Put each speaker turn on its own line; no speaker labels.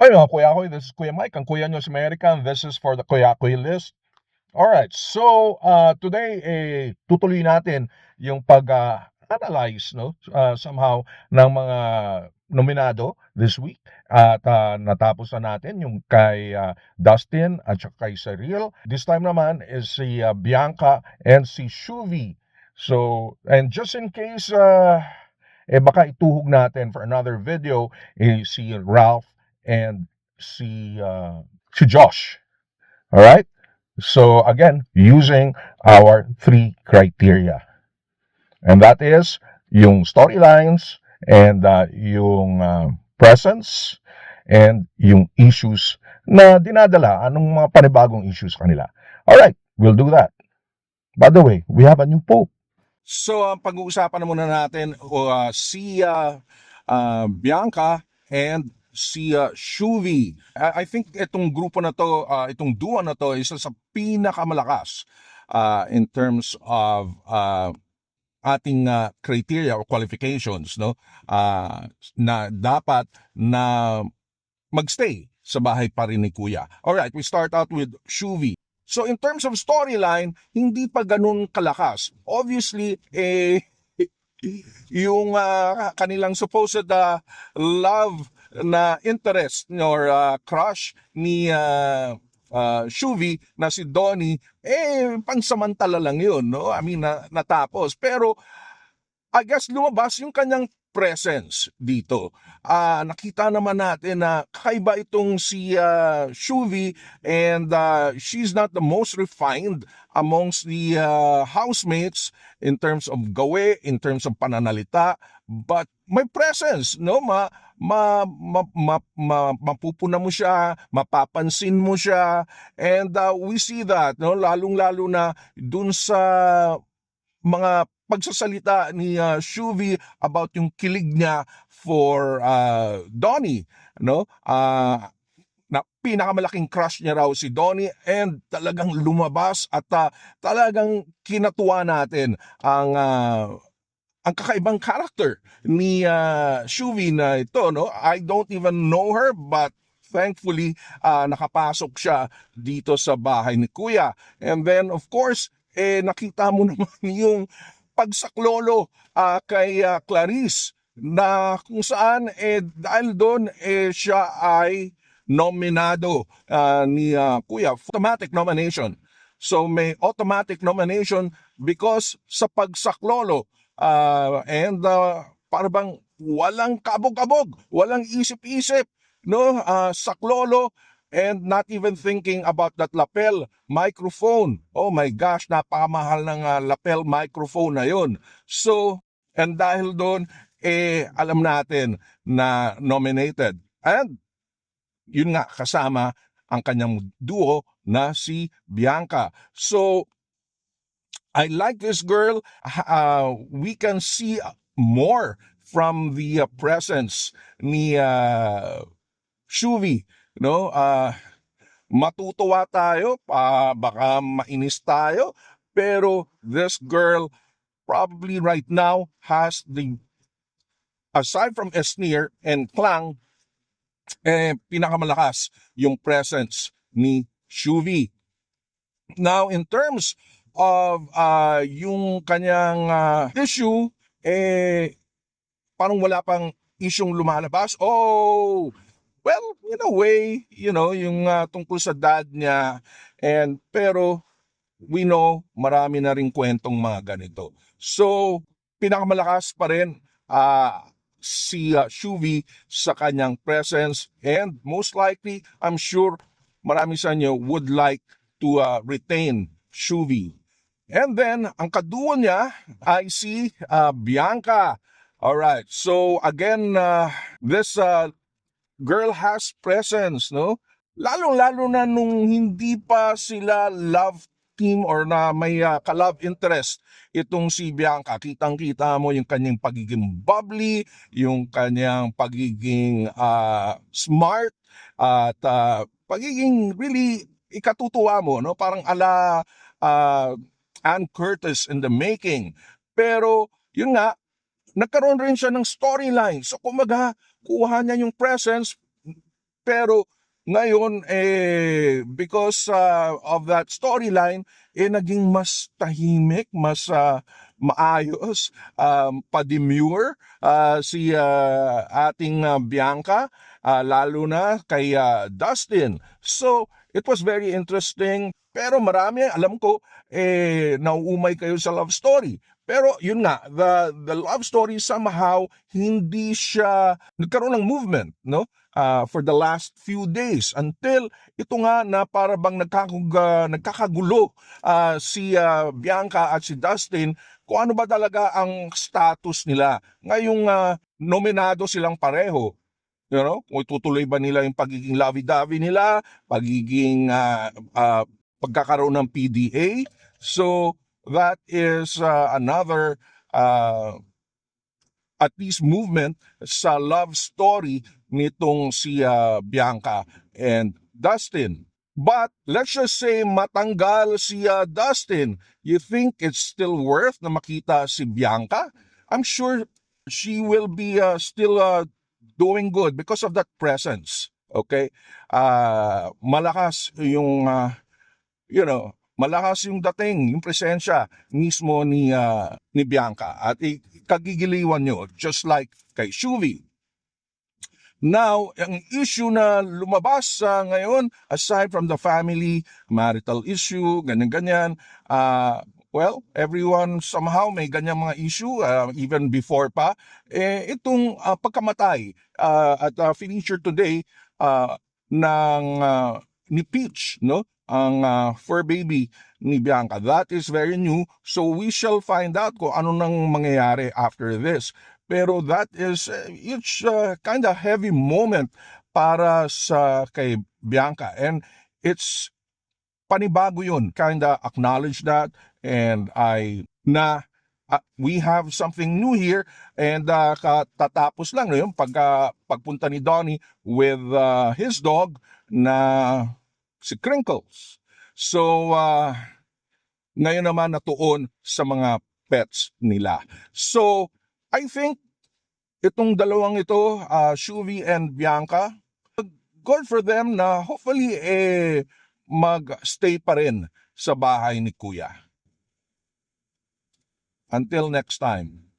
Hi mga Kuya Koy, this is Kuya Mike, ang Kuya nyo sa America, and this is for the Kuya Koy list. Alright, so today tutuloy natin yung pag-analyze no, somehow ng mga nominado this week at natapos na natin yung kay Dustin at saka kay Cyril. This time naman is si Bianca and si Shuvi. So, and just in case baka ituhog natin for another video si Ralph and si Josh. All right? So again, using our three criteria. And that is yung storylines and yung presence and yung issues na dinadala, anong mga panibagong issues kanila. All right, we'll do that. By the way, we have a new pope. So, pag-uusapan na muna natin si Bianca and si Shuvi. I think itong grupo na to, itong duo na to, isa sa pinakamalakas in terms of ating criteria or qualifications, no? Na dapat na magstay sa bahay pa rin ni Kuya. Alright, we start out with Shuvi. So in terms of storyline, hindi pa ganun kalakas. Obviously, yung kanilang supposed love na interest or crush ni Shuvi na si Donnie, pansamantala lang yun, no? I mean, natapos. Pero I guess lumabas yung kanyang presence dito. Nakita naman natin na kakaiba itong si Shuvi, and she's not the most refined amongst the housemates in terms of gawe, in terms of pananalita, but may presence, no? Mapupuna mo siya, mapapansin mo siya, and we see that, no? Lalong-lalo na dun sa mga pagsasalita ni Shuvi about yung kilig niya for Donnie, no? Na pinakamalaking crush niya raw si Donnie, and talagang lumabas at talagang kinatuwa natin ang kakaibang character ni Shuvi na ito, no? I don't even know her, but thankfully nakapasok siya dito sa bahay ni Kuya. And then of course, nakita mo naman yung pagsaklolo kay Clarice, na kung saan dahil doon siya ay nominado ni Kuya, automatic nomination. So may automatic nomination because sa pagsaklolo, and parang walang kabog-kabog, walang isip-isip, no? Saklolo, and not even thinking about that lapel microphone. Oh my gosh, napakamahal ng lapel microphone na yun. So, and dahil doon, alam natin na nominated. And yun nga, kasama ang kanyang duo na si Bianca. So, I like this girl. We can see more from the presence ni Shuvi, no? Matutuwa tayo, baka mainis tayo, pero this girl probably right now has the, aside from Esnir and Klang, pinakamalakas yung presence ni Shuvi. Now, in terms of yung kanyang issue, parang wala pang isyong lumalabas. Oh, well, in a way, you know, yung tungkol sa dad niya, and pero we know marami na ring kwentong mga ganito. So, pinakamalakas pa rin si Shuvi sa kanyang presence, and most likely, I'm sure marami sa inyo would like to retain Shuvi. And then, ang kaduo niya ay si Bianca. Alright, so again, this girl has presence, no? Lalong-lalo na nung hindi pa sila love team or na may ka-love interest itong si Bianca. Kitang-kita mo yung kanyang pagiging bubbly, yung kanyang pagiging smart, at pagiging really ikatutuwa mo, no? Parang ala Ann Curtis in the making. Pero yun nga, nagkaroon rin siya ng storyline. So kumaga, kuha niya yung presence, Pero ngayon, because of that storyline, naging mas tahimik, mas maayos, pa-demure si ating Bianca, lalo na kay Dustin. So, it was very interesting. Pero marami, alam ko, nauumay kayo sa love story. Pero yun nga, the love story somehow hindi siya nagkaroon ng movement, no? For the last few days until ito nga na para bang nagkakagulo si Bianca at si Dustin kung ano ba talaga ang status nila. Ngayong nominado silang pareho. You know, kung itutuloy ba nila yung pagiging lovey-dovey nila, pagiging pagkakaroon ng PDA. So that is another at least movement sa love story nitong si Bianca and Dustin. But let's just say matanggal si Dustin. You think it's still worth na makita si Bianca? I'm sure she will be still doing good because of that presence. Okay? Malakas yung malakas yung dating, yung presensya mismo ni Bianca at kagigiliwan nyo just like kay Shuvi. Now, ang issue na lumabas ngayon, aside from the family, marital issue, ganyan-ganyan, well, everyone somehow may ganyang mga issue, even before pa. Itong pagkamatay at feature today ng ni Peach, no? Ang fur baby ni Bianca. That is very new. So we shall find out kung ano nang mangyayari after this. Pero that is it's kind of heavy moment para sa kay Bianca, and it's panibago yun. Kind of acknowledge that, and we have something new here, and katatapos lang no, yung pagpunta ni Donnie with his dog na si Crinkles. So ngayon naman natuon sa mga pets nila. So I think itong dalawang ito, Shuvi and Bianca, good for them na hopefully mag-stay pa rin sa bahay ni Kuya. Until next time.